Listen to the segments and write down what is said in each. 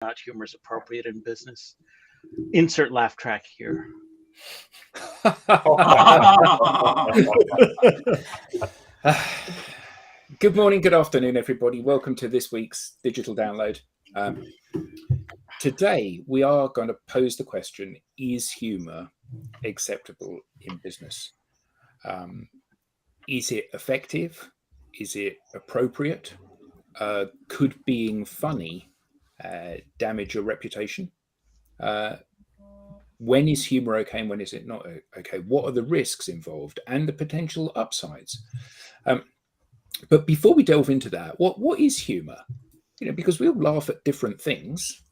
not humor is appropriate in business. Insert laugh track here. Good morning, good afternoon, everybody. Welcome to this week's digital download. Today, we are going to pose the question, is humour acceptable in business? Is it effective? Is it appropriate? Could being funny damage your reputation? When is humour okay and when is it not okay? What are the risks involved and the potential upsides? But before we delve into that, what is humour? Because we all laugh at different things.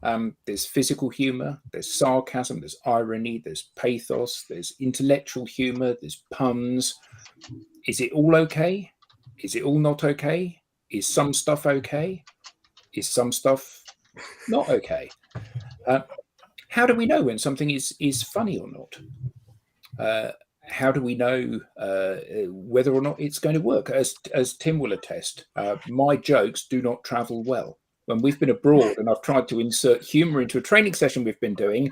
There's physical humour, there's sarcasm, there's irony, there's pathos, there's intellectual humour, there's puns. Is it all okay? Is it all not okay? Is some stuff okay? Is some stuff not okay? How do we know when something is funny or not? How do we know whether or not it's going to work? As Tim will attest, my jokes do not travel well. When we've been abroad and I've tried to insert humour into a training session we've been doing,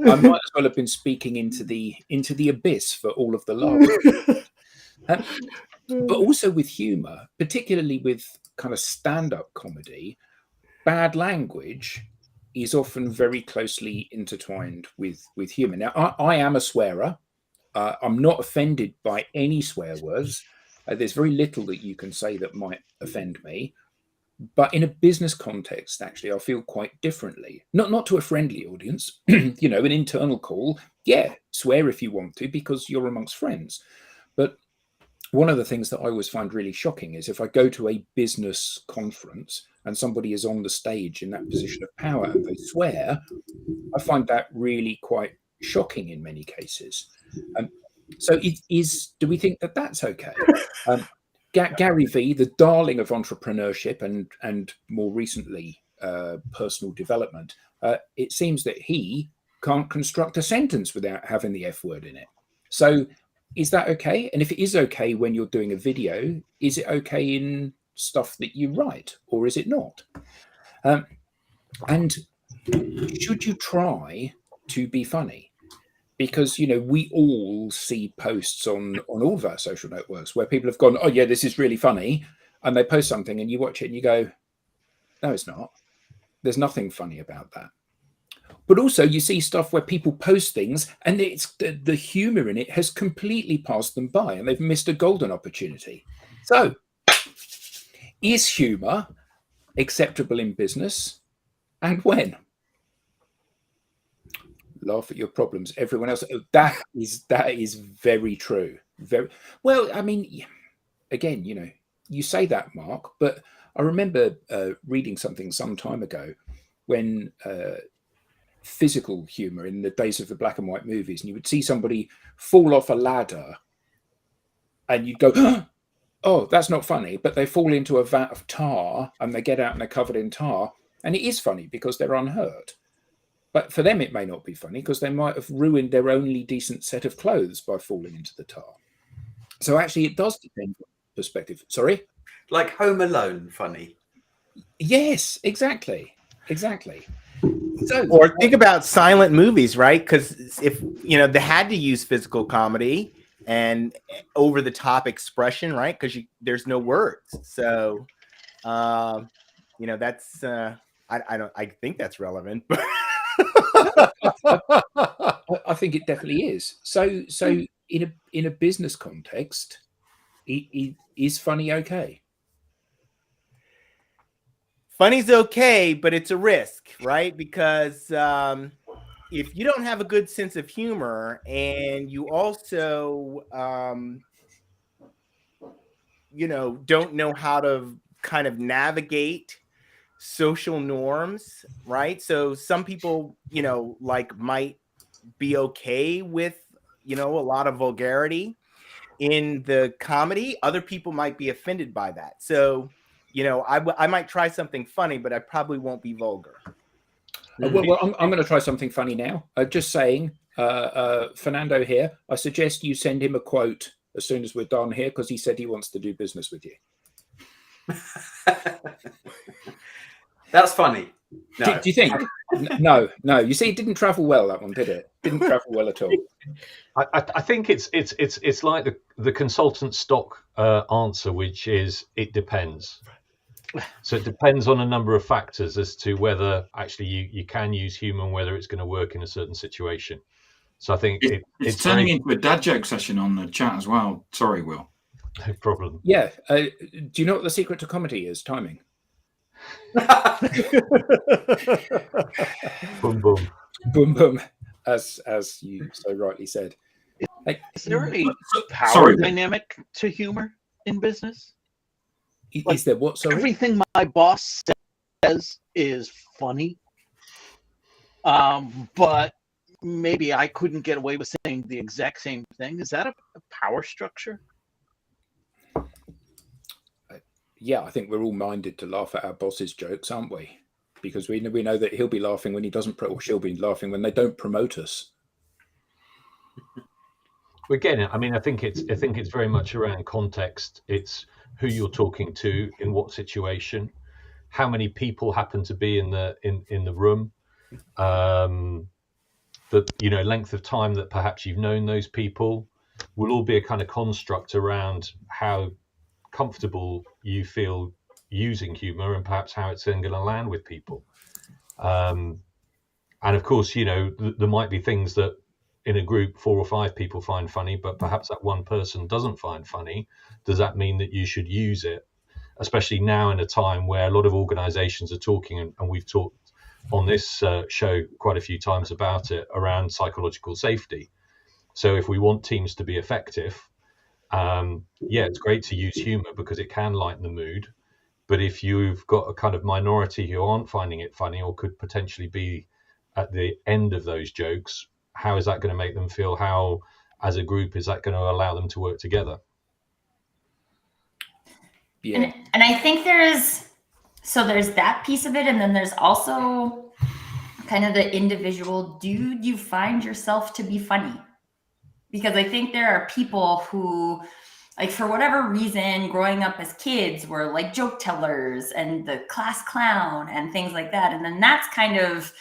I might as well have been speaking into the abyss for all of the laughter. But also with humour, particularly with kind of stand-up comedy, bad language is often very closely intertwined with humour. Now, I am a swearer. I'm not offended by any swear words. There's very little that you can say that might offend me. But in a business context, actually, I feel quite differently. Not to a friendly audience, an internal call. Yeah, swear if you want to, because you're amongst friends. But one of the things that I always find really shocking is if I go to a business conference and somebody is on the stage in that position of power and they swear, I find that really quite shocking in many cases. So do we think that that's okay? Gary Vee, the darling of entrepreneurship and more recently personal development, it seems that he can't construct a sentence without having the F word in it. So is that okay? And if it is okay when you're doing a video, is it okay in stuff that you write, or is it not? And should you try to be funny? Because, we all see posts on all of our social networks where people have gone, oh, yeah, this is really funny. And they post something and you watch it and you go, no, it's not. There's nothing funny about that. But also you see stuff where people post things and it's the humor in it has completely passed them by and they've missed a golden opportunity. So is humor acceptable in business and when? Laugh at your problems. Everyone else. That is very true. Very well. I mean, again, you say that, Mark, but I remember reading something some time ago when physical humor in the days of the black and white movies, and you would see somebody fall off a ladder and you'd go, oh, that's not funny, but they fall into a vat of tar and they get out and they're covered in tar, and it is funny because they're unhurt. But for them it may not be funny because they might have ruined their only decent set of clothes by falling into the tar. So actually it does depend on perspective. Sorry? Like Home Alone funny. Yes, exactly. So, or think about silent movies, right? Because if they had to use physical comedy and over the top expression, right? Because there's no words. So, that's I think that's relevant. I think it definitely is. So in a business context, is funny okay? Funny's okay, but it's a risk, right? Because if you don't have a good sense of humor and you also, don't know how to kind of navigate social norms, right? So some people, might be okay with, a lot of vulgarity in the comedy. Other people might be offended by that. So I might try something funny, but I probably won't be vulgar. Well, I'm going to try something funny now. Just saying, Fernando here, I suggest you send him a quote as soon as we're done here because he said he wants to do business with you. That's funny. No. Do you think? No. You see, it didn't travel well, that one, did it? Didn't travel well at all. I think it's like the consultant stock answer, which is it depends. So it depends on a number of factors as to whether actually you can use humour and whether it's going to work in a certain situation. So I think it's turning into a dad joke session on the chat as well. Sorry, Will. no problem. Yeah. Do you know what the secret to comedy is? Timing. Boom, boom. Boom, boom, as you so rightly said. Is there a power Sorry. dynamic to humor in business? Is there what? Sorry? Everything my boss says is funny, but maybe I couldn't get away with saying the exact same thing. Is that a power structure? Yeah, I think we're all minded to laugh at our boss's jokes, aren't we? Because we know that he'll be laughing when he doesn't, or she'll be laughing when they don't promote us. Again, I mean, I think it's very much around context. It's who you're talking to, in what situation, how many people happen to be in the room, the length of time that perhaps you've known those people, will all be a kind of construct around how comfortable you feel using humor and perhaps how it's then going to land with people. And of course, there might be things that in a group 4 or 5 people find funny, but perhaps that one person doesn't find funny. Does that mean that you should use it? Especially now in a time where a lot of organizations are talking, and we've talked on this show quite a few times about it, around psychological safety. So if we want teams to be effective, it's great to use humor because it can lighten the mood. But if you've got a kind of minority who aren't finding it funny or could potentially be at the end of those jokes, how is that going to make them feel? How, as a group, is that going to allow them to work together? Yeah. And I think there's that piece of it. And then there's also kind of the individual, do you find yourself to be funny? Because I think there are people who, like, for whatever reason, growing up as kids were like joke tellers and the class clown and things like that. And then that's kind of,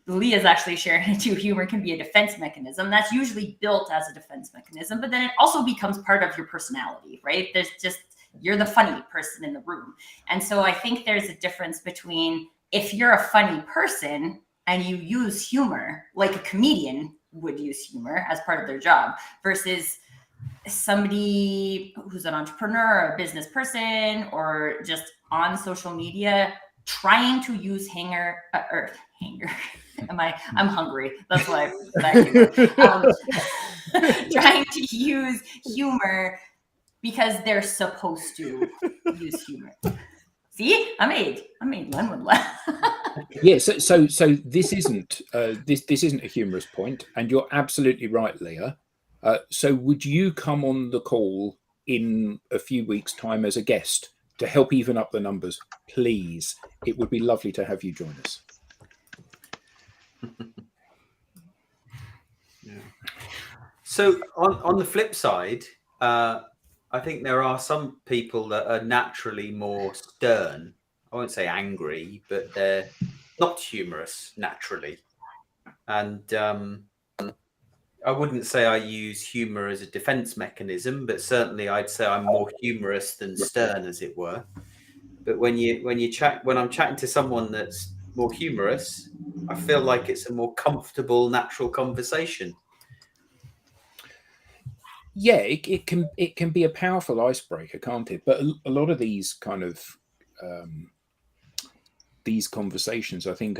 Leah's actually sharing it too. Humor can be a defense mechanism. That's usually built as a defense mechanism, but then it also becomes part of your personality, right? There's just, you're the funny person in the room. And so I think there's a difference between if you're a funny person and you use humor, like a comedian would use humor as part of their job, versus somebody who's an entrepreneur or a business person or just on social media trying to use hanger. I'm hungry. That's why trying to use humor because they're supposed to use humor. See, I made Lenwood laugh. Yeah, so this isn't this isn't a humorous point, and you're absolutely right, Leah. So would you come on the call in a few weeks' time as a guest to help even up the numbers, please? It would be lovely to have you join us. Yeah. So on the flip side, I think there are some people that are naturally more stern. I won't say angry, but they're not humorous naturally. And I wouldn't say I use humor as a defense mechanism, but certainly I'd say I'm more humorous than stern, as it were. But when I'm chatting to someone that's more humorous, I feel like it's a more comfortable, natural conversation. Yeah, it can be a powerful icebreaker, can't it? But a lot of these kind of these conversations, I think,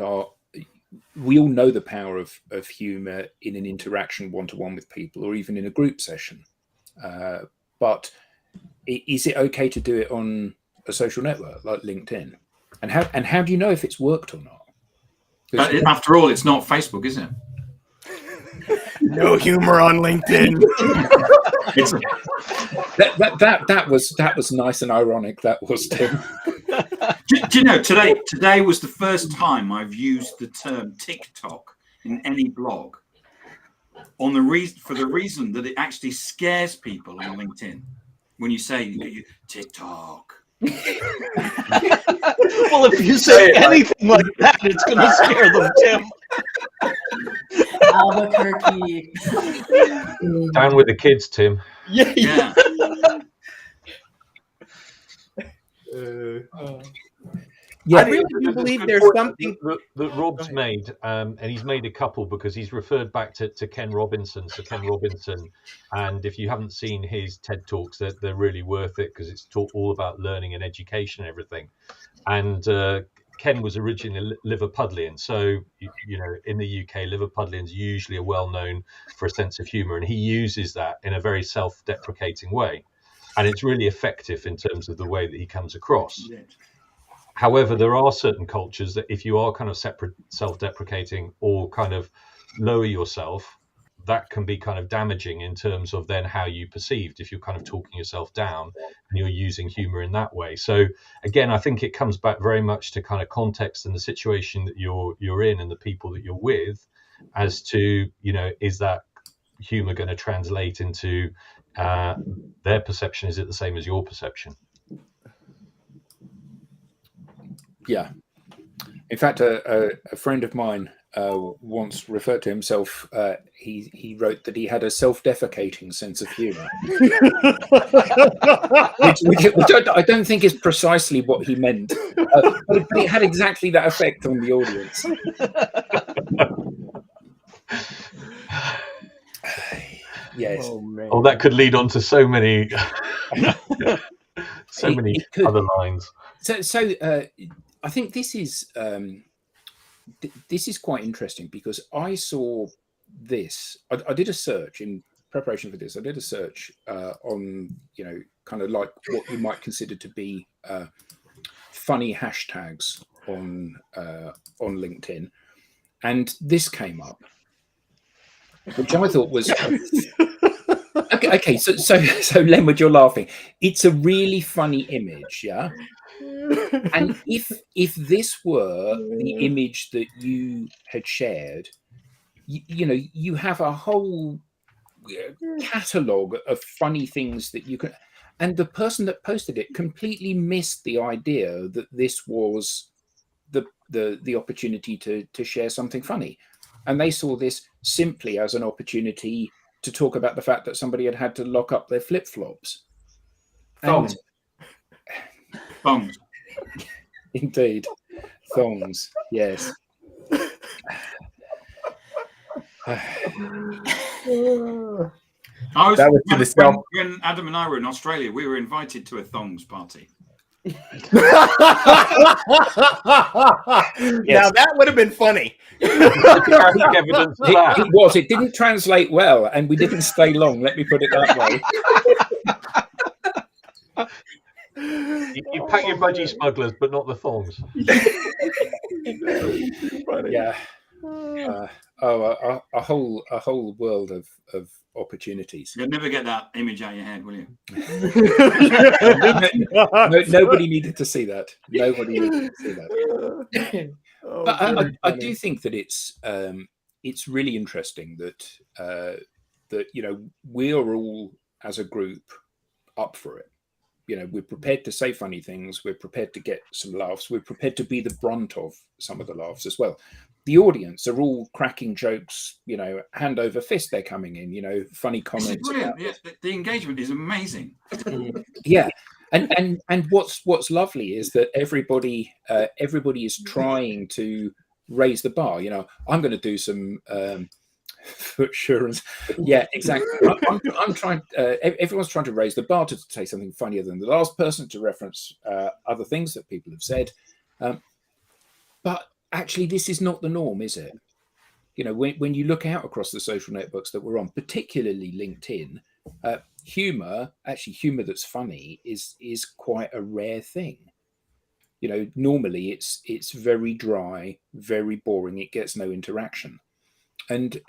we all know the power of humor in an interaction one-to-one with people, or even in a group session. But is it okay to do it on a social network like LinkedIn? And how do you know if it's worked or not? But after all, it's not Facebook, is it? No humor on LinkedIn. that was nice and ironic. That was, Tim. Do you know, today was the first time I've used the term TikTok in any blog, for the reason that it actually scares people on LinkedIn when you say TikTok. Well, if you say anything like that, it's going to scare them, Tim. Albuquerque. Down with the kids, Tim. Yeah. I really do believe there's something that Rob's made, and he's made a couple because he's referred back to Ken Robinson. So Ken Robinson, and if you haven't seen his TED Talks, they're really worth it because it's all about learning and education and everything. And Ken was originally Liverpudlian, so you know, in the UK, Liverpudlians usually are well known for a sense of humour, and he uses that in a very self-deprecating way, and it's really effective in terms of the way that he comes across. However, there are certain cultures that if you are kind of separate, self-deprecating or kind of lower yourself, that can be kind of damaging in terms of then how you perceived if you're kind of talking yourself down and you're using humor in that way. So again, I think it comes back very much to kind of context and the situation that you're in and the people that you're with as to, you know, is that humor going to translate into their perception? Is it the same as your perception? Yeah. In fact, a friend of mine once referred to himself, he wrote that he had a self-defecating sense of humour. which I don't think is precisely what he meant, but it had exactly that effect on the audience. Yes. Oh, man. Oh, that could lead on to so many many other lines. So I think this is quite interesting because I saw this. I did a search in preparation for this. I did a search on, you know, kind of like what you might consider to be funny hashtags on LinkedIn, and this came up, which I thought was okay. So Lenwood, you're laughing. It's a really funny image, yeah. And if this were the image that you had shared, you know, you have a whole catalogue of funny things that you can, and the person that posted it completely missed the idea that this was the opportunity to share something funny, and they saw this simply as an opportunity to talk about the fact that somebody had to lock up their flip-flops. Thongs. Indeed. Thongs, yes. When Adam and I were in Australia, we were invited to a thongs party. Now that would have been funny. Evidence of that. It was. It didn't translate well, and we didn't stay long. Let me put it that way. You pack your budgie smugglers, but not the thongs. Yeah. A whole world of opportunities. You'll never get that image out of your head, will you? Nobody needed to see that. Nobody needed to see that. But I do think that it's really interesting that that, you know, we are all as a group up for it. You know, we're prepared to say funny things. We're prepared to get some laughs. We're prepared to be the brunt of some of the laughs as well. The audience are all cracking jokes, you know, hand over fist. They're coming in, you know, funny comments. Brilliant. Yeah, the engagement is amazing. Yeah, and what's lovely is that everybody is trying to raise the bar. You know, I'm going to do some foot assurance. Yeah, exactly. I'm trying. Everyone's trying to raise the bar to say something funnier than the last person, to reference other things that people have said. But actually, this is not the norm, is it? You know, when you look out across the social networks that we're on, particularly LinkedIn, humor that's funny is quite a rare thing. You know, normally it's very dry, very boring. It gets no interaction, and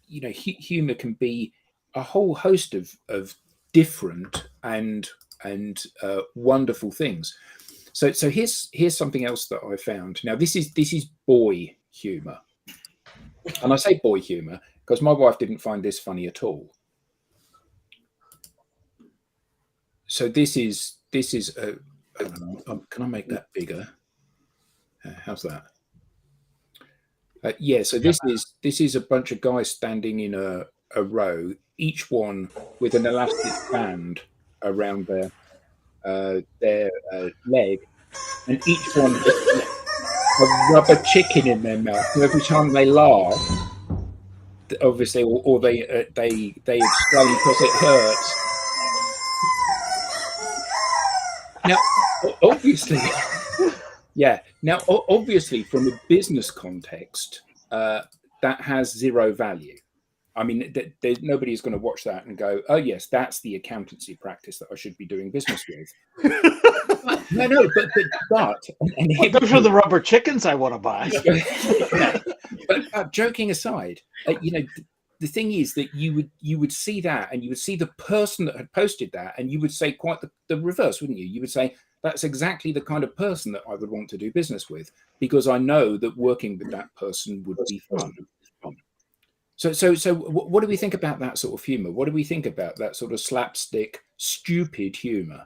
you know, humor can be a whole host of different and wonderful things. So here's something else that I found. Now this is boy humor, and I say boy humor because my wife didn't find this funny at all. So this is a Can I make that bigger? How's that? Yeah, so this is a bunch of guys standing in a row, each one with an elastic band around their leg, and each one has a rubber chicken in their mouth. So every time they laugh, obviously, or they explain because it hurts. Now, obviously, yeah. Now, obviously, from a business context, that has zero value. I mean, nobody's going to watch that and go, "Oh, yes, that's the accountancy practice that I should be doing business with." No, but those are the rubber chickens I want to buy. But joking aside, the thing is that you would see that, and you would see the person that had posted that, and you would say quite the reverse, wouldn't you? You would say, that's exactly the kind of person that I would want to do business with, because I know that working with that person would be fun. So what do we think about that sort of humor? What do we think about that sort of slapstick, stupid humor?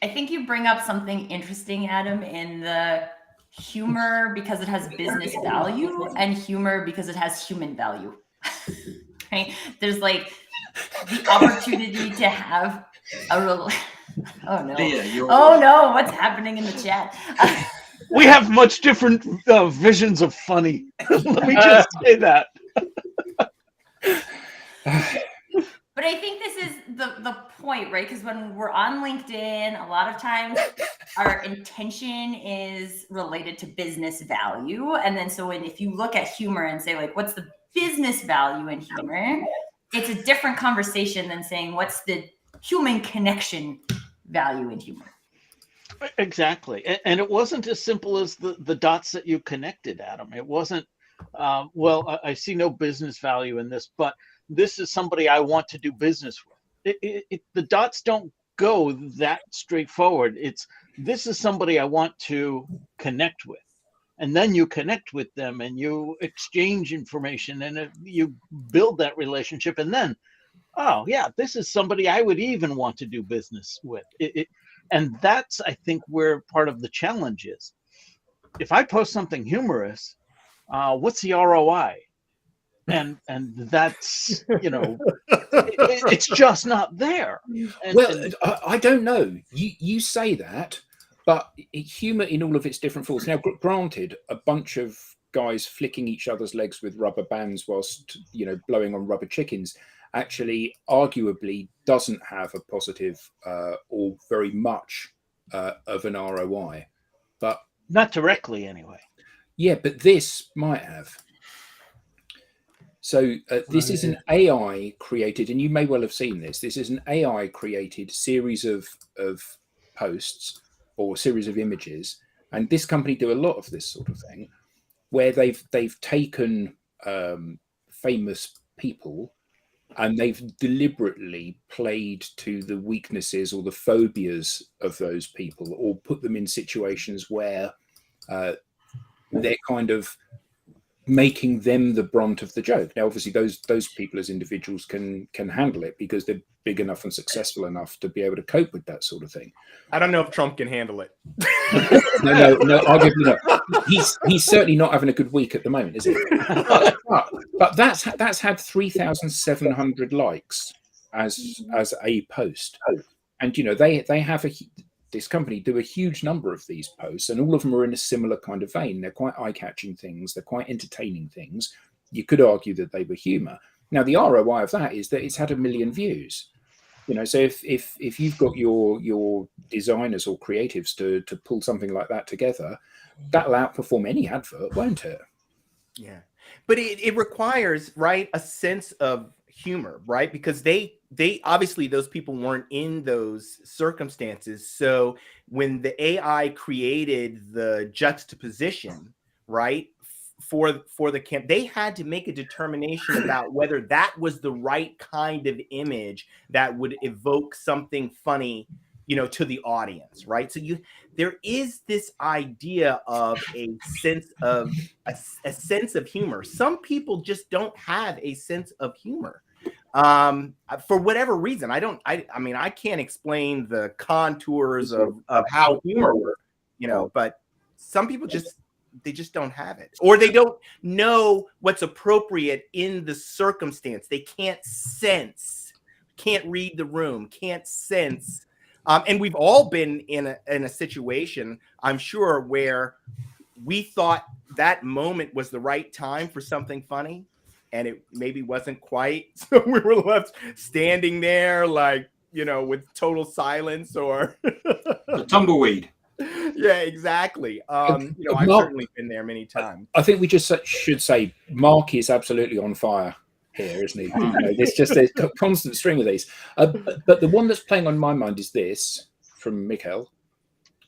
I think you bring up something interesting, Adam, in the humor because it has business value and humor because it has human value. Right? There's like the opportunity to have a real. Oh no! Oh no! What's happening in the chat? We have much different visions of funny. Let me just say that. But I think this is the point, right? Because when we're on LinkedIn, a lot of times our intention is related to business value. And then so if you look at humor and say, like, what's the business value in humor? It's a different conversation than saying, what's the human connection value in humor? Exactly. And it wasn't as simple as the dots that you connected, Adam. It wasn't, well, I see no business value in this, but this is somebody I want to do business with. The dots don't go that straightforward. This is somebody I want to connect with. And then you connect with them and you exchange information and you build that relationship. And then, oh, yeah, this is somebody I would even want to do business with. And that's, I think, where part of the challenge is. If I post something humorous, what's the ROI? And that's, it's just not there. I don't know. You say that, but humor in all of its different forms. Now, granted, a bunch of guys flicking each other's legs with rubber bands whilst, blowing on rubber chickens actually arguably doesn't have a positive or very much of an ROI. But not directly anyway. Yeah, but this might have. So this is an AI created, and you may well have seen this. This is an AI created series of posts or series of images, and this company do a lot of this sort of thing, where they've taken famous people and they've deliberately played to the weaknesses or the phobias of those people, or put them in situations where they're kind of making them the brunt of the joke. Now, obviously, those people as individuals can handle it because they're big enough and successful enough to be able to cope with that sort of thing. I don't know if Trump can handle it. No, I'll give you that. He's certainly not having a good week at the moment, is he? But that's had 3,700 likes as a post, and they have this company do a huge number of these posts, and all of them are in a similar kind of vein. They're quite eye-catching things. They're quite entertaining things. You could argue that they were humor. Now, the ROI of that is that it's had 1 million views. So if you've got your designers or creatives to pull something like that together, that'll outperform any advert, won't it? Yeah, but it requires, right, a sense of humor, right? Because they obviously, those people weren't in those circumstances. So when the AI created the juxtaposition, right, for the camp, they had to make a determination about whether that was the right kind of image that would evoke something funny, to the audience, right? So there is this idea of a sense of humor. Some people just don't have a sense of humor. For whatever reason. I mean, I can't explain the contours of how humor works, you know, but some people they just don't have it, or they don't know what's appropriate in the circumstance. They can't read the room, can't sense. And we've all been in a situation, I'm sure, where we thought that moment was the right time for something funny, and it maybe wasn't quite. So we were left standing there, like, you know, with total silence, or The tumbleweed. Yeah, exactly. You know, I've Mark, certainly been there many times. I think we just should say Mark is absolutely on fire here, isn't he? You know, there's just a constant string of these. But the one that's playing on my mind is this from Mikhail.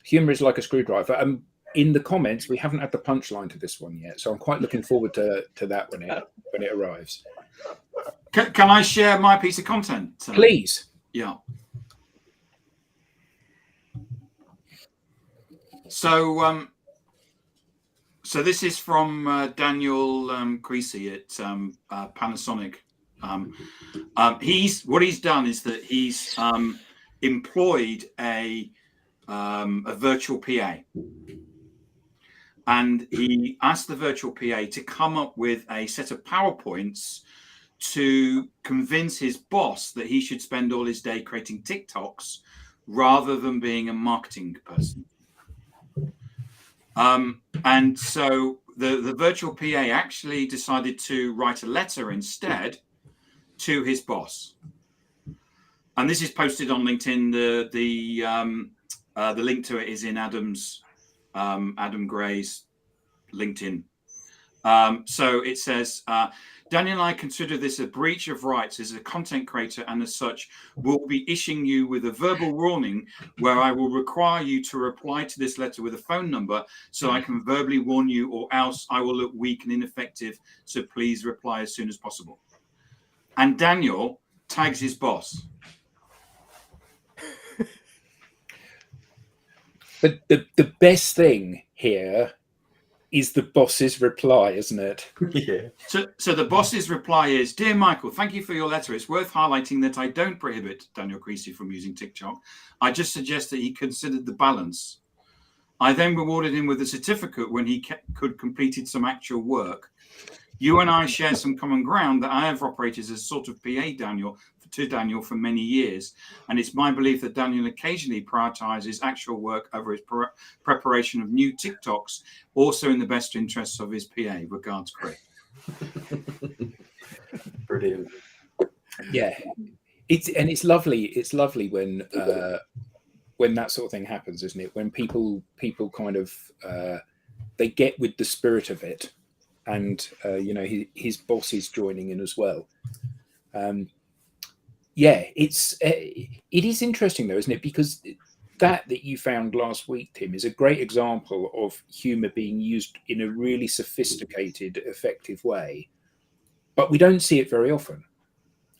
Humor is like a screwdriver. In the comments, we haven't had the punchline to this one yet, so I'm quite looking forward to that when it arrives. Can I share my piece of content? Please. Yeah. So, so this is from Daniel Creasy at Panasonic. What he's done is that he's employed a virtual PA, and he asked the virtual PA to come up with a set of PowerPoints to convince his boss that he should spend all his day creating TikToks rather than being a marketing person. And so the virtual PA actually decided to write a letter instead to his boss. And this is posted on LinkedIn. The link to it is in Adam Gray's LinkedIn. So it says, Daniel and I consider this a breach of rights as a content creator, and as such, we'll be issuing you with a verbal warning where I will require you to reply to this letter with a phone number so I can verbally warn you, or else I will look weak and ineffective. So please reply as soon as possible. And Daniel tags his boss. But the best thing here is the boss's reply, isn't it? Yeah. So the boss's reply is, Dear Michael, thank you for your letter. It's worth highlighting that I don't prohibit Daniel Creasy from using TikTok. I just suggest that he considered the balance. I then rewarded him with a certificate when he could completed some actual work. You and I share some common ground that I have operated as a sort of PA to Daniel for many years, and it's my belief that Daniel occasionally prioritizes actual work over his preparation of new TikToks, also in the best interests of his PA. Regards, Craig. Brilliant. Yeah, it's lovely. It's lovely when that sort of thing happens, isn't it? When people kind of they get with the spirit of it, and you know, his boss is joining in as well. Yeah, it is interesting though, isn't it? Because that you found last week, Tim, is a great example of humor being used in a really sophisticated, effective way, but we don't see it very often.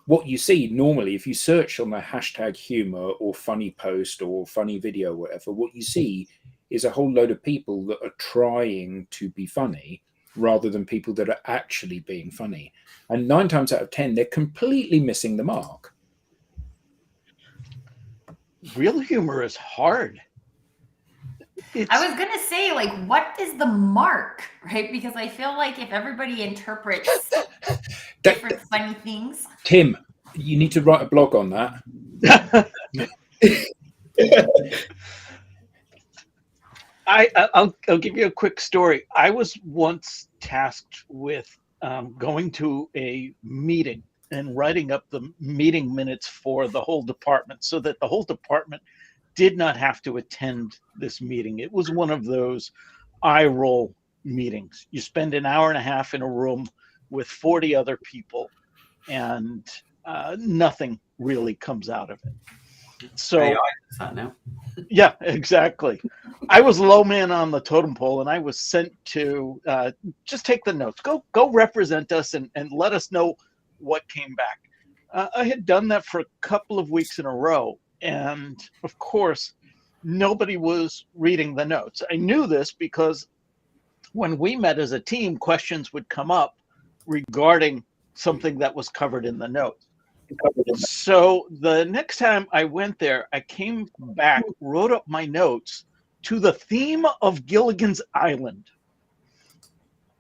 What you see normally, if you search on the hashtag humor or funny post or funny video, or whatever, what you see is a whole load of people that are trying to be funny rather than people that are actually being funny. And 9 times out of 10, they're completely missing the mark. Real humor is hard. I was gonna say, like, what is the mark, right? Because I feel like if everybody interprets different funny things. Tim, you need to write a blog on that. I'll give you a quick story. I was once tasked with going to a meeting and writing up the meeting minutes for the whole department so that the whole department did not have to attend this meeting. It was one of those eye roll meetings. You spend an hour and a half in a room with 40 other people, and nothing really comes out of it. So AI does that now. yeah, exactly. I was low man on the totem pole, and I was sent to just take the notes. Go represent us and let us know what came back. I had done that for a couple of weeks in a row, and of course, nobody was reading the notes. I knew this because when we met as a team, questions would come up regarding something that was covered in the notes. So the next time I went there, I came back, wrote up my notes to the theme of Gilligan's Island.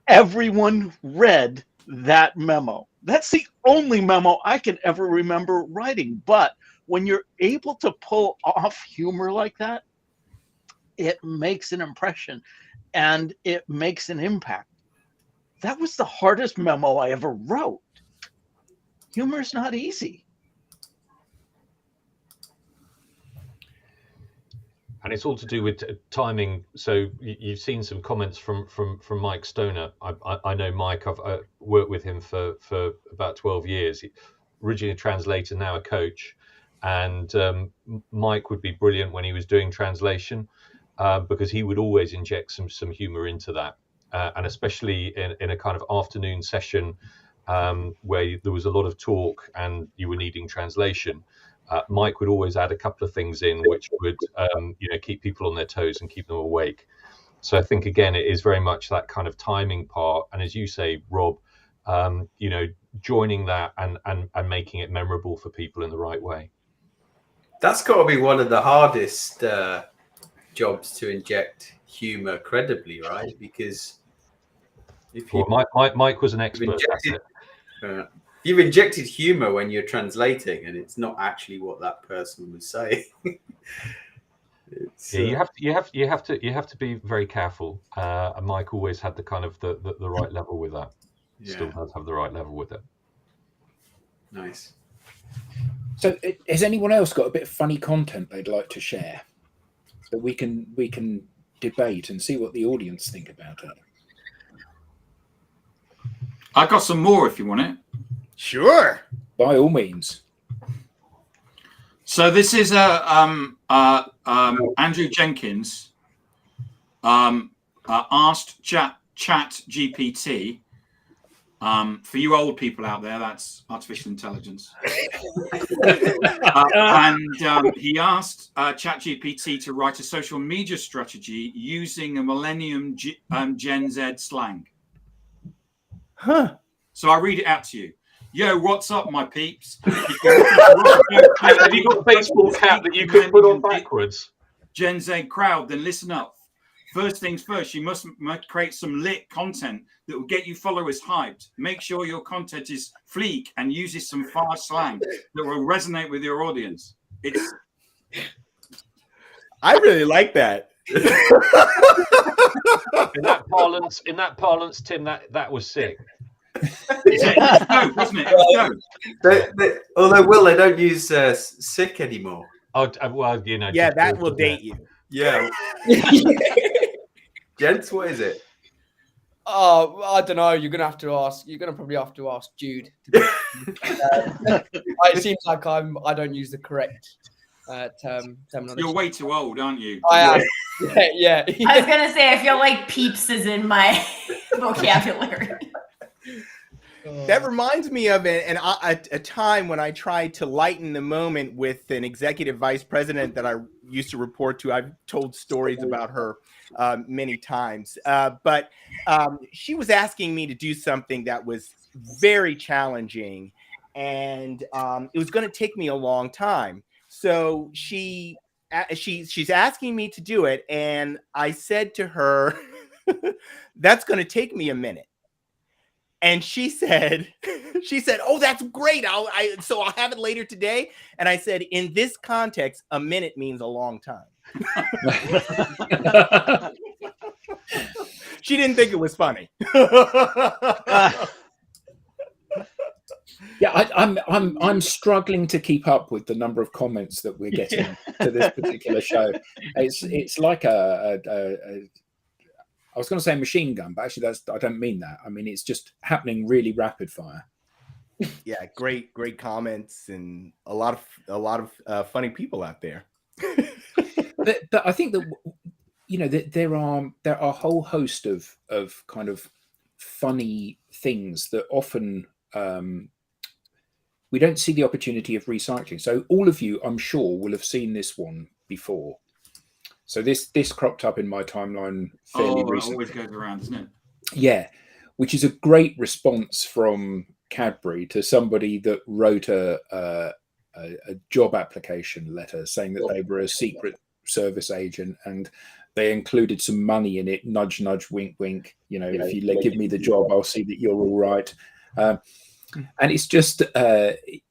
Everyone read that memo. That's the only memo I can ever remember writing. But when you're able to pull off humor like that, it makes an impression and it makes an impact. That was the hardest memo I ever wrote. Humor is not easy. And it's all to do with timing. So you've seen some comments from Mike Stoner. I know Mike. I've worked with him for about 12 years. Originally a translator, now a coach. And Mike would be brilliant when he was doing translation because he would always inject some humor into that. And especially in a kind of afternoon session where there was a lot of talk and you were needing translation. Mike would always add a couple of things in which would keep people on their toes and keep them awake. So I think again it is very much that kind of timing part, and as you say, Rob, joining that and making it memorable for people in the right way. That's got to be one of the hardest jobs to inject humor credibly, right? Because if you Mike was an expert at it. You've injected humor when you're translating, and it's not actually what that person was saying. You have to be very careful. And Mike always had the kind of the right level with that. Yeah. Still does have the right level with it. Nice. So, has anyone else got a bit of funny content they'd like to share that we can debate and see what the audience think about it? I got some more if you want it. Sure. By all means. So this is Andrew Jenkins asked Chat GPT. For you old people out there, that's artificial intelligence. And he asked Chat GPT to write a social media strategy using a Millennium Gen Z slang. Huh. So I'll read it out to you. Yo, what's up, my peeps? Have you got a baseball cap that you could put on backwards? Gen Z crowd, then listen up. First things first, you must create some lit content that will get you followers hyped. Make sure your content is fleek and uses some fast slang that will resonate with your audience. I really like that. In that parlance, Tim, that was sick. It's dope, isn't it? It's dope. Although, Will, they don't use sick anymore. Oh, well, Yeah, that will date you. Yeah. Gents, what is it? Oh, I don't know. You're gonna probably have to ask Jude. It seems like I don't use the correct terminology. You're way too old, aren't you? I am. Yeah. I was gonna say I feel like peeps is in my vocabulary. That reminds me of a time when I tried to lighten the moment with an executive vice president that I used to report to. I've told stories about her many times, but she was asking me to do something that was very challenging, and it was going to take me a long time. So she's asking me to do it, and I said to her, "That's going to take me a minute." And she said, "Oh, that's great. So I'll have it later today." And I said, in this context, a minute means a long time. She didn't think it was funny. Yeah, I'm struggling to keep up with the number of comments that we're getting to this particular show. It's like I was going to say machine gun, but actually I don't mean that. I mean, it's just happening really rapid fire. Yeah, great comments and a lot of funny people out there. But I think that there are a whole host of kind of funny things that often we don't see the opportunity of recycling. So all of you, I'm sure, will have seen this one before. So this cropped up in my timeline fairly recently. It always goes around, isn't it? Yeah, which is a great response from Cadbury to somebody that wrote a job application letter saying that they were a secret service agent and they included some money in it, nudge, nudge, wink, wink. You know, if you give me the job, I'll see that you're all right. And it's just,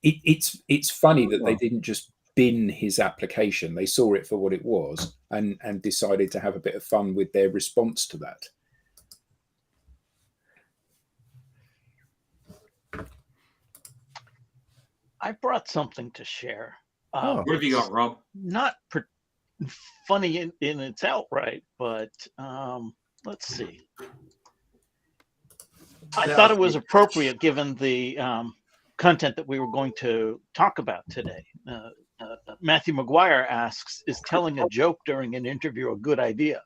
it's funny that they didn't just bin his application. They saw it for what it was and decided to have a bit of fun with their response to that. I brought something to share. What have you got, Rob? Not funny in its outright, but let's see. I thought it was appropriate given the content that we were going to talk about today. Matthew McGuire asks, is telling a joke during an interview a good idea?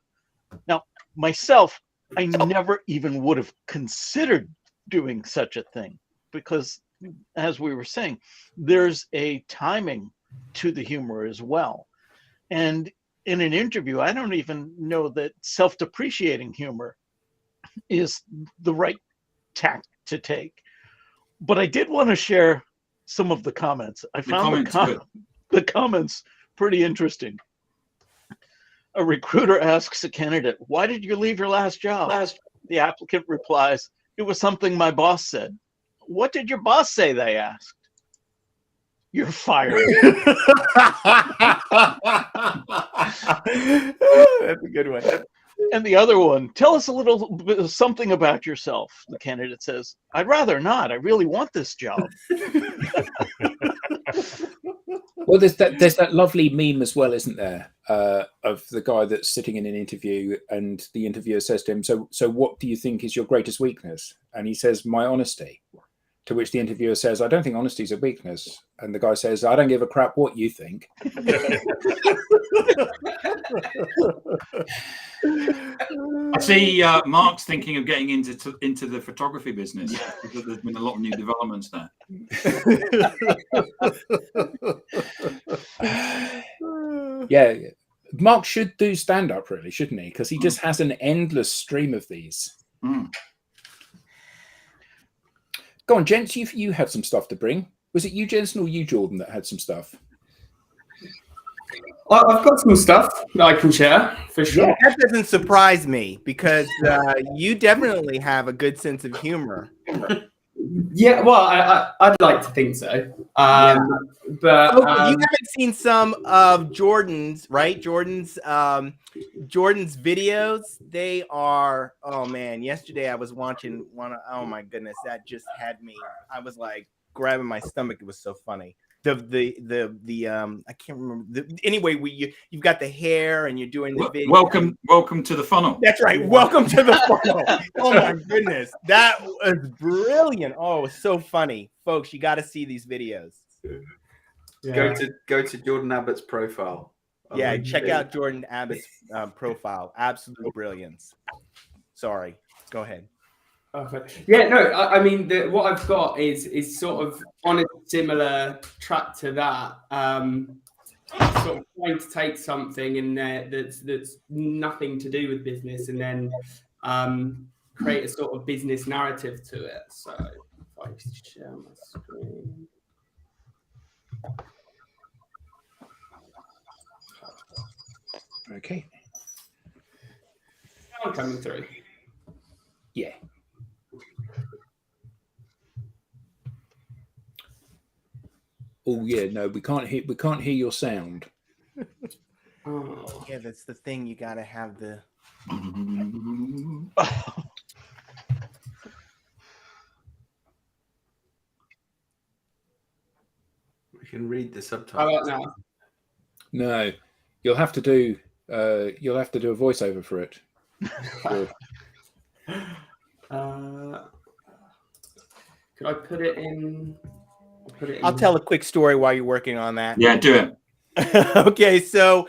Now, myself, I never even would have considered doing such a thing because, as we were saying, there's a timing to the humor as well. And in an interview, I don't even know that self-depreciating humor is the right tact to take. But I did want to share some of the comments. I found the comments pretty interesting. A recruiter asks a candidate, why did you leave your last job? The applicant replies, it was something my boss said. What did your boss say? They asked. You're fired. That's a good one. And the other one, tell us a little bit of something about yourself. The candidate says, I'd rather not. I really want this job. Well, there's that lovely meme as well, isn't there, of the guy that's sitting in an interview and the interviewer says to him, so what do you think is your greatest weakness? And he says, my honesty. To which the interviewer says, I don't think honesty is a weakness. And the guy says, I don't give a crap what you think. I see Mark's thinking of getting into the photography business because there's been a lot of new developments there. Yeah, Mark should do stand-up, really, shouldn't he? Because he just has an endless stream of these. Go on, gents, you had some stuff to bring. Was it you, Jensen, or you, Jordan, that had some stuff? I've got some stuff that I can share, for sure. Yeah, that doesn't surprise me because you definitely have a good sense of humor. Yeah, well, I'd like to think so. But you haven't seen some of Jordan's, right? Jordan's videos. They are, oh man, yesterday I was watching one. Oh my goodness, that just had me. I was like grabbing my stomach. It was so funny. I can't remember. Anyway, you've got the hair and you're doing the video. Welcome to the funnel. That's right. Welcome to the funnel. Oh my goodness, that was brilliant. Oh, it was so funny, folks. You got to see these videos. Yeah. Go to Jordan Abbott's profile. Yeah, check out Jordan Abbott's profile. Absolute brilliance. Sorry, go ahead. Perfect. Yeah, no, I mean, what I've got is sort of on a similar track to that. Sort of trying to take something in there that's nothing to do with business and then create a sort of business narrative to it. So if I share my screen. Okay. Sound coming through. Yeah. Oh yeah, no, we can't hear your sound. Oh. Yeah, that's the thing. You got to have the. We can read the How subtitles. about now? No, you'll have to do a voiceover for it. Could I put it in? I'll tell a quick story while you're working on that. Yeah, do it. Okay, so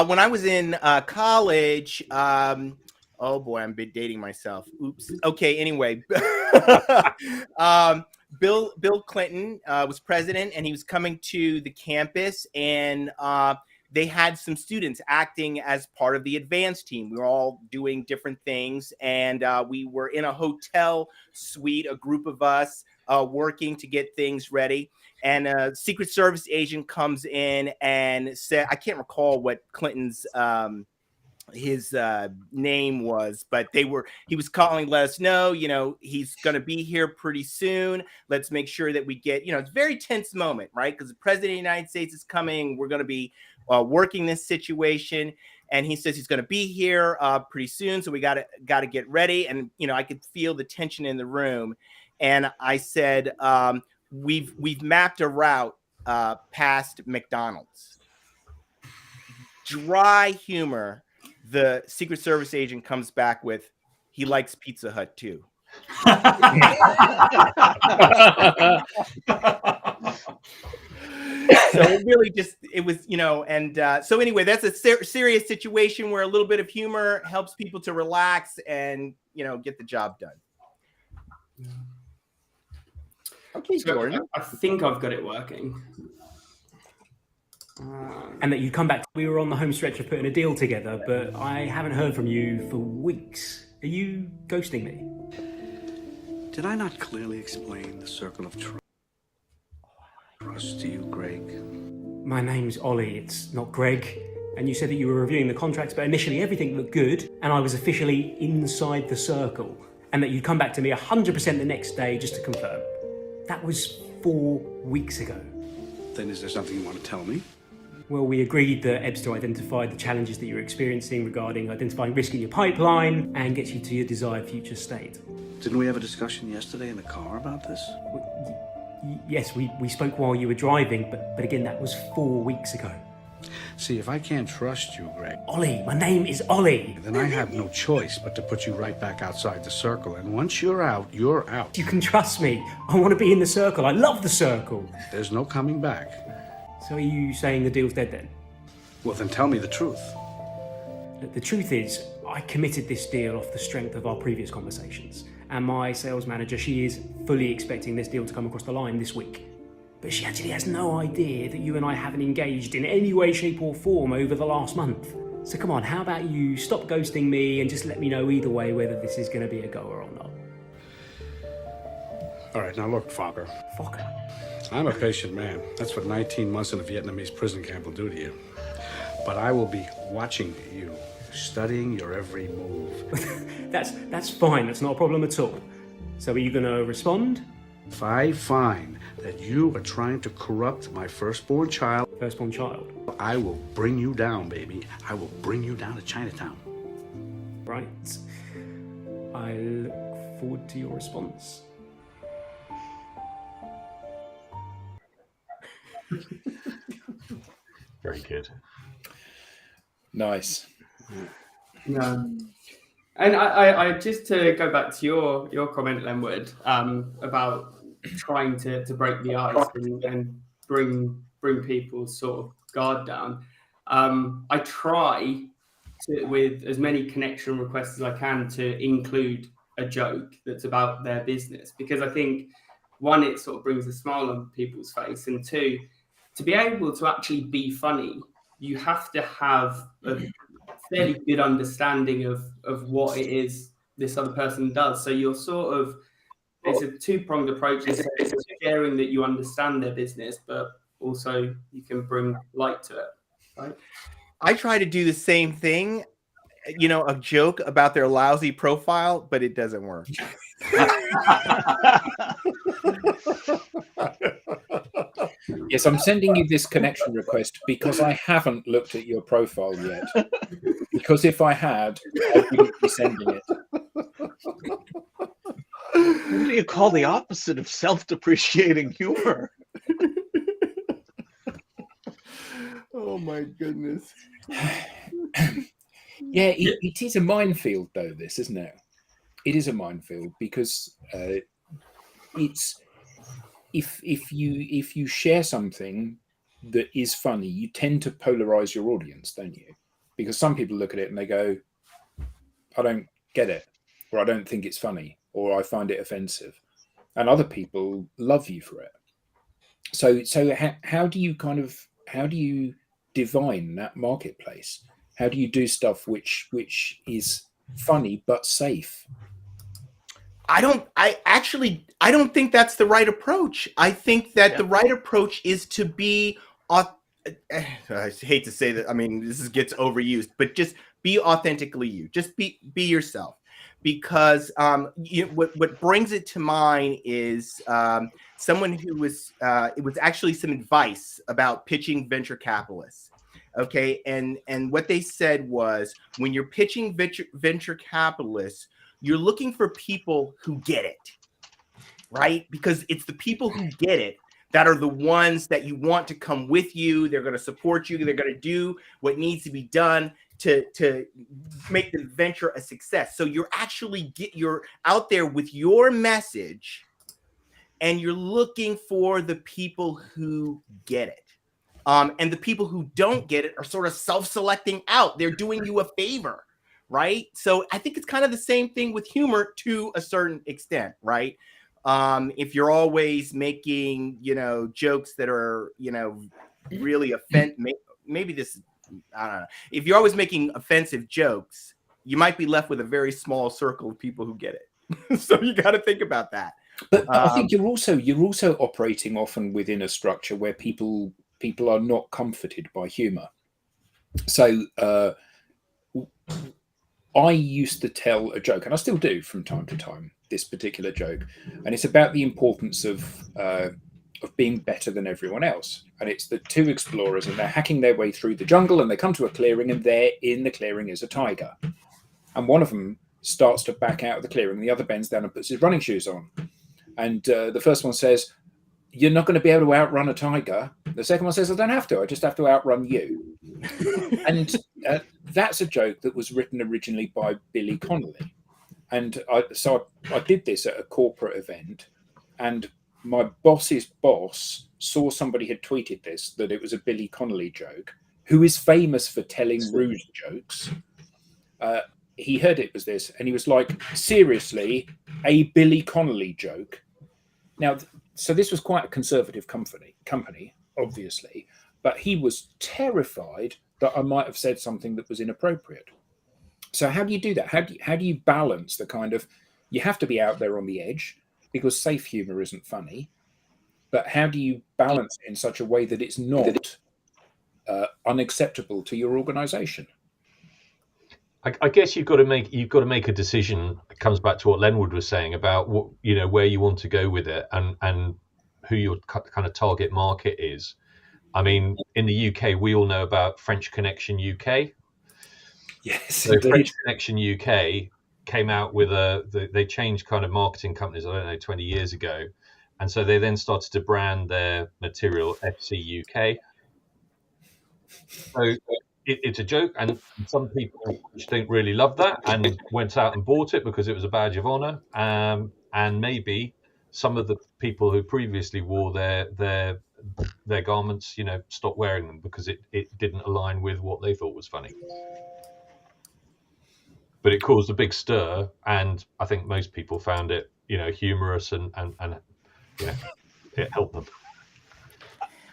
when I was in college, oh boy, I'm dating myself. Oops. Okay, anyway, Bill Clinton was president, and he was coming to the campus, and they had some students acting as part of the advance team. We were all doing different things, and we were in a hotel suite, a group of us. working to get things ready. And a Secret Service agent comes in and said, I can't recall what Clinton's his name was, but he was calling, let us know, he's going to be here pretty soon. Let's make sure that we get, it's a very tense moment, right? Because the president of the United States is coming. We're going to be working this situation. And he says he's going to be here pretty soon. So we got to get ready. And, I could feel the tension in the room. And I said, we've mapped a route past McDonald's. Dry humor. The Secret Service agent comes back with, he likes Pizza Hut too. So it really it was, and so anyway, that's a serious situation where a little bit of humor helps people to relax and, get the job done. Okay, So Jordan. I think I've got it working. And that you come back. We were on the home stretch of putting a deal together, but I haven't heard from you for weeks. Are you ghosting me? Did I not clearly explain the circle of trust to you, Greg? My name's Ollie, it's not Greg. And you said that you were reviewing the contracts, but initially everything looked good, and I was officially inside the circle. And that you'd come back to me 100% the next day just to confirm. That was 4 weeks ago. Then is there something you want to tell me? Well, we agreed that EBSTO identified the challenges that you're experiencing regarding identifying risk in your pipeline and gets you to your desired future state. Didn't we have a discussion yesterday in the car about this? Yes, we spoke while you were driving, but again, that was 4 weeks ago. See, if I can't trust you, Greg... Ollie, my name is Ollie. Then I have no choice but to put you right back outside the circle. And once you're out, you're out. You can trust me. I want to be in the circle. I love the circle. There's no coming back. So are you saying the deal's dead then? Well, then tell me the truth. The truth is, I committed this deal off the strength of our previous conversations. And my sales manager, she is fully expecting this deal to come across the line this week. But she actually has no idea that you and I haven't engaged in any way, shape or form over the last month. So come on, how about you stop ghosting me and just let me know either way whether this is going to be a goer or not. All right, now look, Fokker. Fokker? I'm a patient man. That's what 19 months in a Vietnamese prison camp will do to you. But I will be watching you, studying your every move. That's fine. That's not a problem at all. So are you going to respond? If I find that you are trying to corrupt my firstborn child... Firstborn child? I will bring you down, baby. I will bring you down to Chinatown. Right. I look forward to your response. Very good. Nice. Yeah. And I just to go back to your comment, Lenwood, about trying to break the ice and bring people's sort of guard down. I try to, with as many connection requests as I can, to include a joke that's about their business, because I think, one, it sort of brings a smile on people's face, and two, to be able to actually be funny, you have to have a fairly good understanding of what it is this other person does. So you're sort of, it's a two-pronged approach. It's sharing that you understand their business, but also you can bring light to it, right? I try to do the same thing, a joke about their lousy profile, but it doesn't work. Yes, I'm sending you this connection request because I haven't looked at your profile yet. Because if I had, I wouldn't be sending it. What do you call the opposite of self-depreciating humor? Oh my goodness. Yeah, it is a minefield, though, this, isn't it? It is a minefield because it's if you share something that is funny, you tend to polarize your audience, don't you? Because some people look at it and they go, I don't get it, or I don't think it's funny, or I find it offensive. And other people love you for it. So how do you divine that marketplace? How do you do stuff which is funny but safe? I don't think that's the right approach. I think that the right approach is to be, I hate to say that, I mean, gets overused, but just be authentically you. Just be yourself. Because what brings it to mind is someone who was, it was actually some advice about pitching venture capitalists. Okay, and what they said was, when you're pitching venture capitalists, you're looking for people who get it, right? Because it's the people who get it that are the ones that you want to come with you. They're going to support you. They're going to do what needs to be done to make the venture a success. So you're out there with your message, and you're looking for the people who get it. And the people who don't get it are sort of self-selecting out. They're doing you a favor, right? So I think it's kind of the same thing with humor to a certain extent, right? If you're always making, jokes that are, really maybe this, I don't know. If you're always making offensive jokes, you might be left with a very small circle of people who get it. So you got to think about that. But I think you're also operating often within a structure where people are not comforted by humor. So I used to tell a joke, and I still do from time to time, this particular joke, and it's about the importance of being better than everyone else. And it's the two explorers, and they're hacking their way through the jungle, and they come to a clearing, and there in the clearing is a tiger. And one of them starts to back out of the clearing, the other bends down and puts his running shoes on. And the first one says, "You're not going to be able to outrun a tiger." The second one says, "I don't have to. I just have to outrun you." And that's a joke that was written originally by Billy Connolly. And so I did this at a corporate event, and my boss's boss saw somebody had tweeted this, that it was a Billy Connolly joke, who is famous for telling rude jokes. He heard it was this, and he was like, "Seriously, a Billy Connolly joke?" Now, so this was quite a conservative company, obviously, but he was terrified that I might have said something that was inappropriate. So how do you do that? How do you balance the kind of, you have to be out there on the edge because safe humor isn't funny, but how do you balance it in such a way that it's not unacceptable to your organization? I guess you've got to make a decision. It comes back to what Lenwood was saying about what, where you want to go with it and who your kind of target market is. I mean, in the UK, we all know about French Connection UK. Yes, so indeed. French Connection UK came out with they changed kind of marketing companies, I don't know, 20 years ago. And so they then started to brand their material FC UK. So it's a joke, and some people just didn't really love that and went out and bought it because it was a badge of honor. And maybe some of the people who previously wore their garments, stopped wearing them because it didn't align with what they thought was funny. But it caused a big stir, and I think most people found it, humorous and it helped them.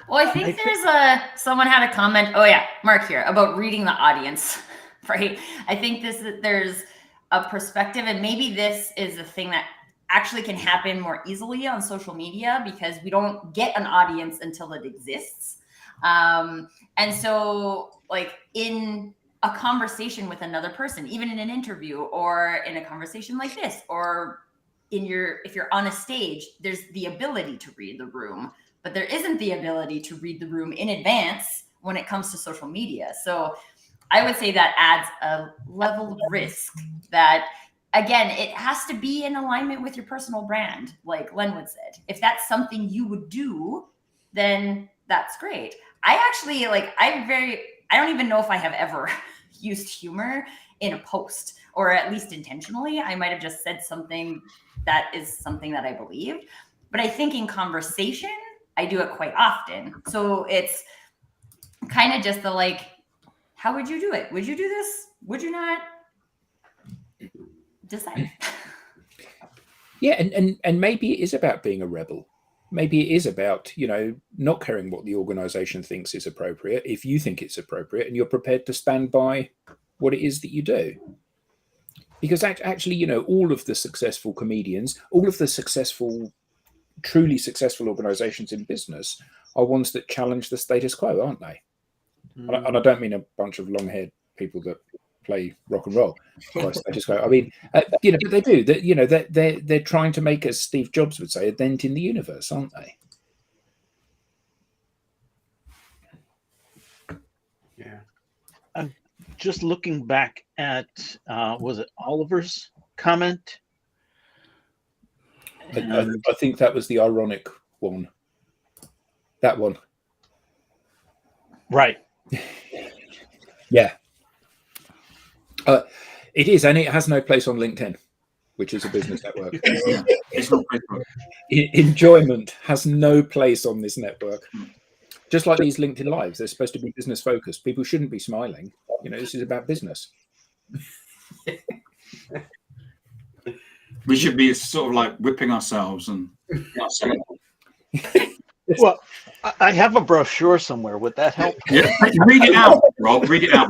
Well, I think there's someone had a comment. Oh yeah, Mark here about reading the audience, right? I think there's a perspective, and maybe this is a thing that actually can happen more easily on social media because we don't get an audience until it exists. And so like in a conversation with another person, even in an interview or in a conversation like this, or if you're on a stage, there's the ability to read the room, but there isn't the ability to read the room in advance when it comes to social media. So I would say that adds a level of risk that, again, it has to be in alignment with your personal brand, like Lenwood said. If that's something you would do, then that's great. I actually, I don't even know if I have ever used humor in a post, or at least intentionally. I might have just said something that is something that I believed. But I think in conversation, I do it quite often. So it's kind of just the how would you do it? Would you do this? Would you not? Decide. Yeah, and maybe it is about being a rebel. Maybe it is about, not caring what the organization thinks is appropriate, if you think it's appropriate and you're prepared to stand by what it is that you do. Because actually, you know, all of the successful comedians, all of the truly successful organizations in business are ones that challenge the status quo, aren't they? And I don't mean a bunch of long-haired people that play rock and roll by status quo. I mean, you know, but they do. You know, they're trying to make, as Steve Jobs would say, a dent in the universe, aren't they? Yeah. I'm just looking back at was it Oliver's comment? I think that was the ironic one. That one. Right. Yeah. It is, and it has no place on LinkedIn, which is a business network. It's not Facebook. Enjoyment has no place on this network. Just like these LinkedIn Lives, they're supposed to be business focused. People shouldn't be smiling. You know, this is about business. We should be sort of like whipping ourselves and. Well, I have a brochure somewhere. Would that help? Yeah, read it out, Rob. Read it out.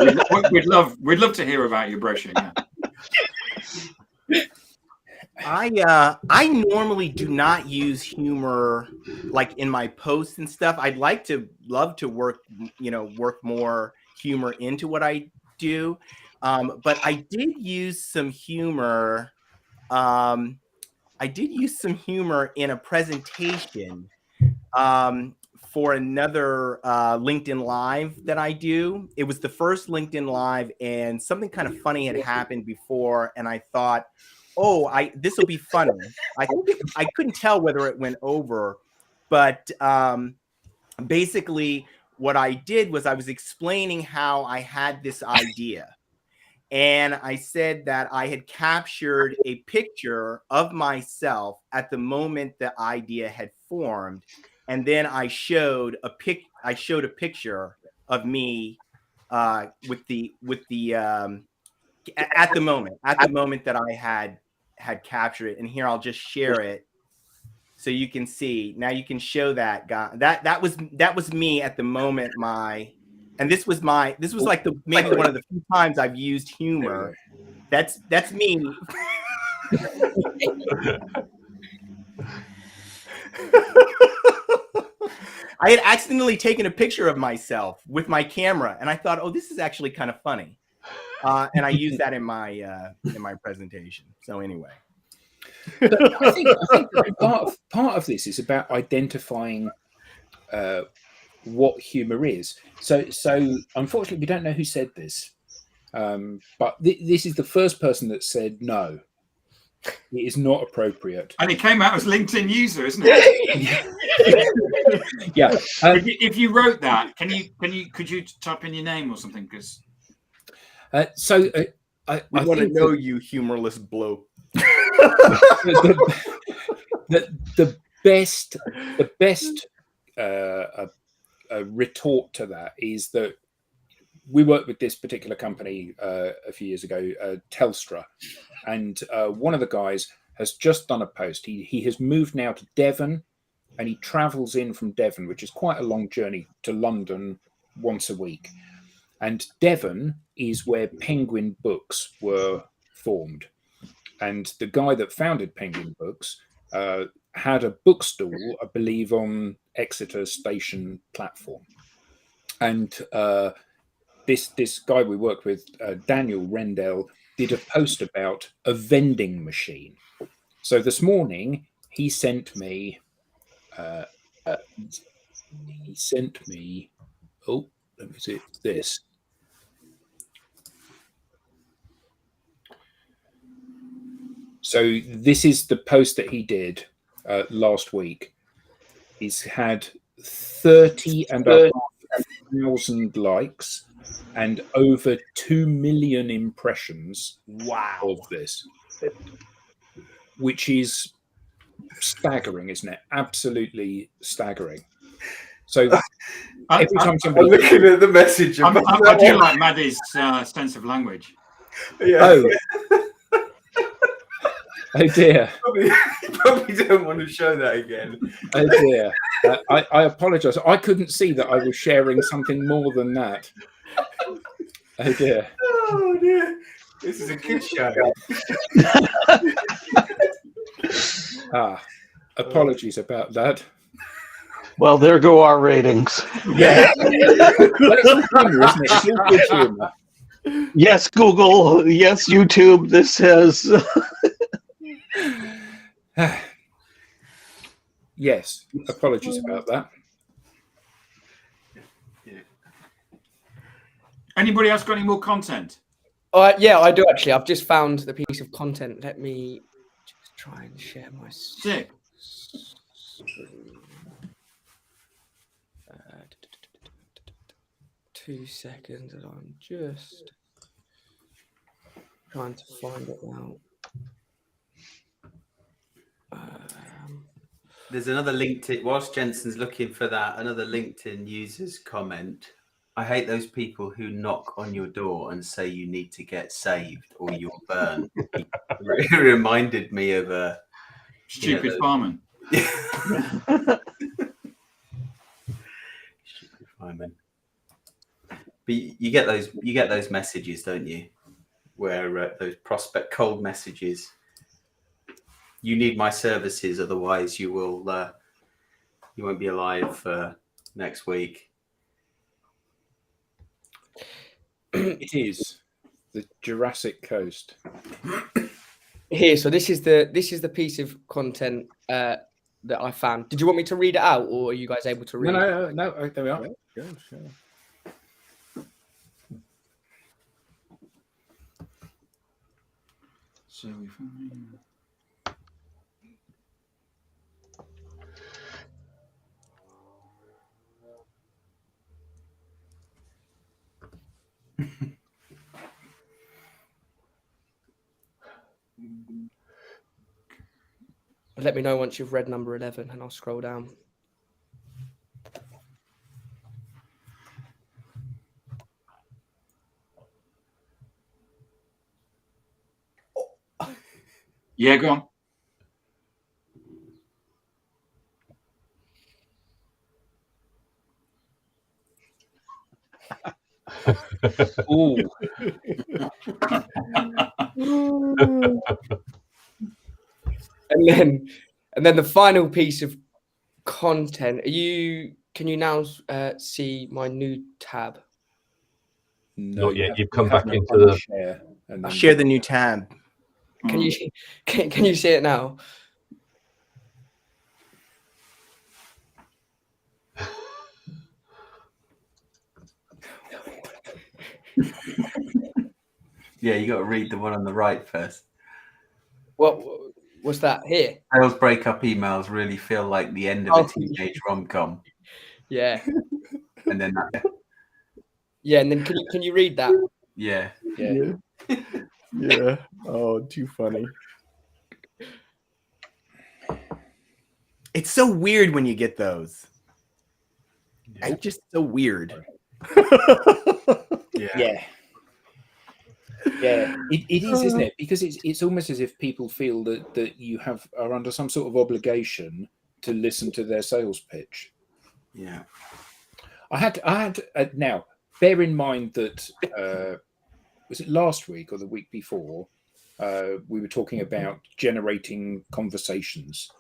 We'd love to hear about your brochure. Yeah. I normally do not use humor like in my posts and stuff. I'd love to work more humor into what I do. But I did use some humor. I did use some humor in a presentation for another LinkedIn Live that I do. It was the first LinkedIn Live, and something kind of funny had happened before, and I thought, this will be funny. I couldn't tell whether it went over, but basically what I did was I was explaining how I had this idea. And I said that I had captured a picture of myself at the moment the idea had formed. And then I showed a picture of me with the at the moment that I had captured it. And here I'll just share it so you can see. Now you can show that guy. That was me at the moment. And this was like maybe one of the few times I've used humor. That's me. I had accidentally taken a picture of myself with my camera, and I thought, oh, this is actually kind of funny. And I used that in my presentation. So anyway. I think part of this is about identifying what humor is. So unfortunately, we don't know who said this, but this is the first person that said no. It is not appropriate. And it came out as LinkedIn user, isn't it? Yeah. If you wrote that, could you type in your name or something? Because I want to know you, humorless bloke. the best retort to that is that we worked with this particular company a few years ago, Telstra, and one of the guys has just done a post. He has moved now to Devon, and he travels in from Devon, which is quite a long journey, to London once a week. And Devon is where Penguin Books were formed. And the guy that founded Penguin Books had a bookstall, I believe, on Exeter Station platform. And this guy we worked with, Daniel Rendell, did a post about a vending machine. So this morning he sent me. Oh, let me see this. So this is the post that he did last week. He's had 30,500 likes and over 2 million impressions. Wow. Of this, which is staggering, isn't it? Absolutely staggering. So every time somebody, I'm looking at the message. I do like Maddie's sense of language. Yeah. Oh dear. You probably don't want to show that again. Oh dear. I apologise. I couldn't see that I was sharing something more than that. Oh dear. Oh dear. This is a good show. Apologies about that. Well, there go our ratings. Yeah. Well, it's humour, isn't it? It's all good humour. Yes, Google. Yes, YouTube. This has. Yes. Apologies about that. Anybody else got any more content? Yeah, I do actually. I've just found the piece of content. Let me just try and share my Sick. screen. 2 seconds, and I'm just trying to find it now. There's another LinkedIn, whilst Jensen's looking for that, another LinkedIn user's comment. I hate those people who knock on your door and say you need to get saved or you'll burn. It reminded me of a Stupid fireman. Stupid fireman. But you get those messages, don't you? Where those prospect cold messages. You need my services, otherwise you will you won't be alive next week. It is the Jurassic Coast. Here, so this is the piece of content that I found. Did you want me to read it out, or are you guys able to read? No. There we are. Sure, sure. So we find. Let me know once you've read number 11, and I'll scroll down. Yeah, go on. Ooh. And then the final piece of content. Can you now see my new tab? No, Not yet. have- You've come have back to into the. share. And I'll then share the new tab. Can you can you see it now? Yeah, you got to read the one on the right first. What was that here? Sales breakup emails really feel like the end of a teenage rom-com. Yeah. And then that, Yeah, and then can you read that? yeah. Yeah. Oh, too funny. It's so weird when you get those. It's just so weird. Yeah. It is, isn't it? Because it's almost as if people feel that you are under some sort of obligation to listen to their sales pitch. Yeah. I had now bear in mind that was it last week or the week before we were talking about generating conversations,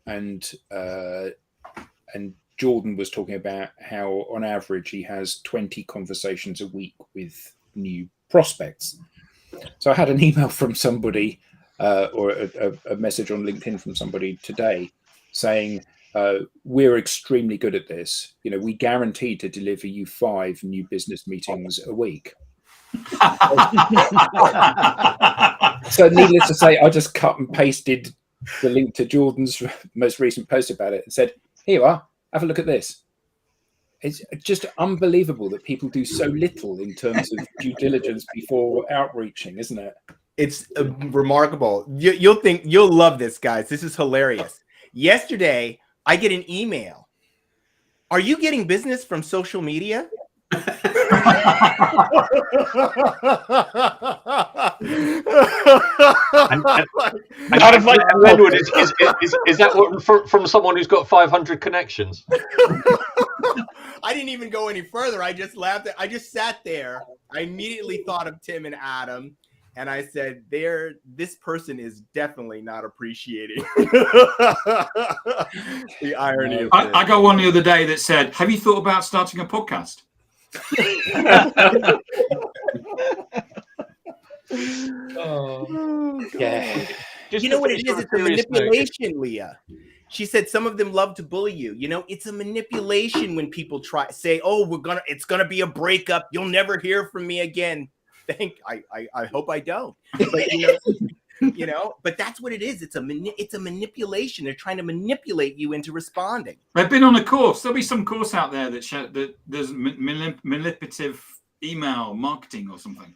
and Jordan was talking about how on average he has 20 conversations a week with new prospects. So I had an email from somebody or a message on LinkedIn from somebody today saying, we're extremely good at this. You know, we guarantee to deliver you 5 new business meetings a week. So needless to say, I just cut and pasted the link to Jordan's most recent post about it and said, here you are, have a look at this. It's just unbelievable that people do so little in terms of due diligence before outreaching, isn't it? It's remarkable. You'll love this, guys. This is hilarious. Yesterday, I get an email. Are you getting business from social media? Edward, is that what, from someone who's got 500 connections? I didn't even go any further. I just laughed. I just sat there. I immediately thought of Tim and Adam, and I said, this person is definitely not appreciating the irony of this. I got one the other day that said, "Have you thought about starting a podcast?" Yeah. Just You know to what finish it is? on a It's a serious note, manipulation, Leah. She said some of them love to bully you. You know, it's a manipulation when people say, "Oh, it's gonna be a breakup. You'll never hear from me again." I hope I don't. But but that's what it is. It's a manipulation. They're trying to manipulate you into responding. They've been on a course. There'll be some course out there that there's manipulative email marketing or something.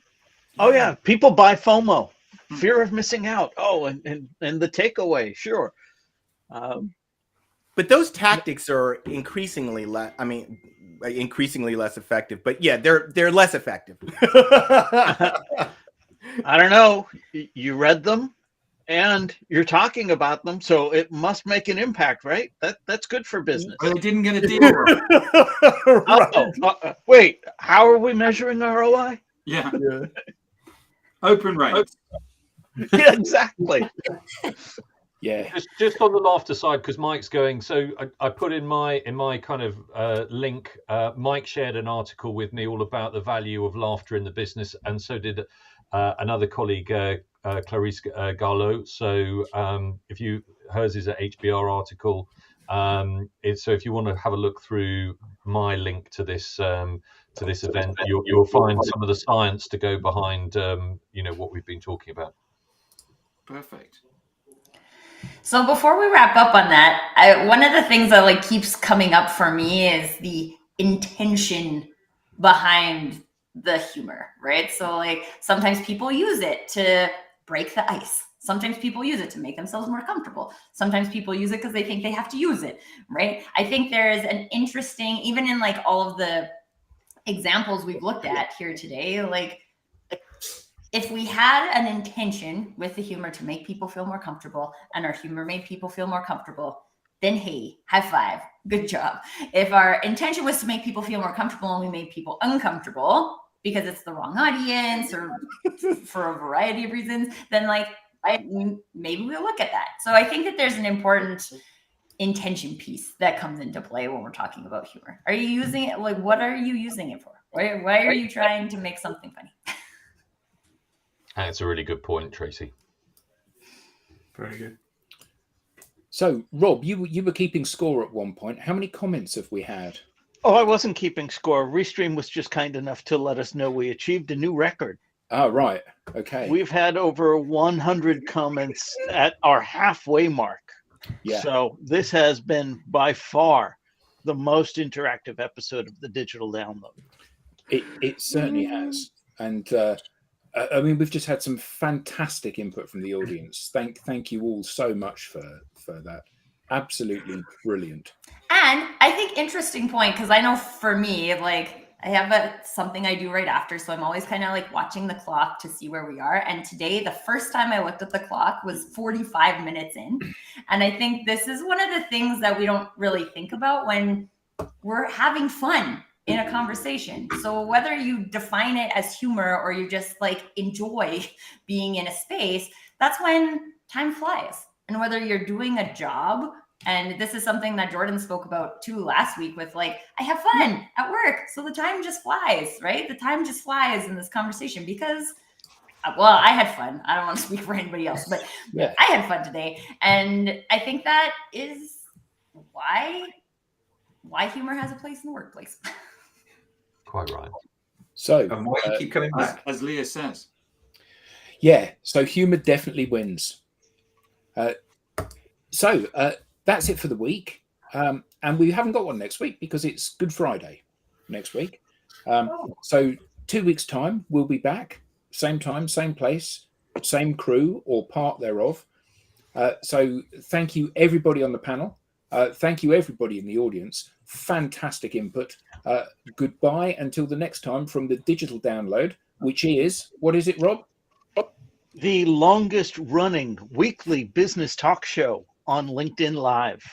Oh yeah, people buy FOMO, fear of missing out. Oh, and the takeaway, sure. But those tactics are increasingly less. I mean, increasingly less effective. But yeah, they're less effective. I don't know. You read them, and you're talking about them, so it must make an impact, right? That's good for business. Well, they didn't get a deal. Right. Wait, how are we measuring ROI? Yeah. Open rate. Yeah, exactly. Yeah. Just on the laughter side, because Mike's going. So I put in my kind of link. Mike shared an article with me all about the value of laughter in the business, and so did another colleague, Clarice Garlot. So hers is an HBR article. So if you want to have a look through my link to this event, you'll find some of the science to go behind what we've been talking about. Perfect. So before we wrap up on that, one of the things that keeps coming up for me is the intention behind the humor, right? So sometimes people use it to break the ice. Sometimes people use it to make themselves more comfortable. Sometimes people use it because they think they have to use it, right? I think there is an interesting, even in all of the examples we've looked at here today, if we had an intention with the humor to make people feel more comfortable, and our humor made people feel more comfortable, then hey, high five, good job. If our intention was to make people feel more comfortable and we made people uncomfortable because it's the wrong audience or for a variety of reasons, then maybe we'll look at that. So I think that there's an important intention piece that comes into play when we're talking about humor. Are you using it? What are you using it for? Why are you trying to make something funny? That's a really good point, Tracy. Very good. So, Rob, you were keeping score at one point. How many comments have we had? Oh, I wasn't keeping score. Restream was just kind enough to let us know we achieved a new record. Oh, right. Okay. We've had over 100 comments at our halfway mark. Yeah. So this has been by far the most interactive episode of the Digital Download. It certainly has. And I mean, we've just had some fantastic input from the audience. Thank you all so much for that. Absolutely brilliant. And I think interesting point, because I know for me, I have something I do right after. So I'm always kind of watching the clock to see where we are. And today, the first time I looked at the clock was 45 minutes in. And I think this is one of the things that we don't really think about when we're having fun in a conversation. So whether you define it as humor or you just enjoy being in a space, that's when time flies. And whether you're doing a job, and this is something that Jordan spoke about too last week with I have fun at work. So the time just flies, right? The time just flies in this conversation because, well, I had fun. I don't want to speak for anybody else, but yeah. I had fun today. And I think that is why humor has a place in the workplace. Quite right. So, and why you keep coming back, as Leah says. Yeah. So humor definitely wins. So that's it for the week. And we haven't got one next week because it's Good Friday next week. So 2 weeks' time, we'll be back. Same time, same place, same crew or part thereof. So thank you, everybody on the panel. Thank you, everybody in the audience. Fantastic input. Goodbye until the next time from the Digital Download, which is, what is it, Rob? The longest running weekly business talk show on LinkedIn Live.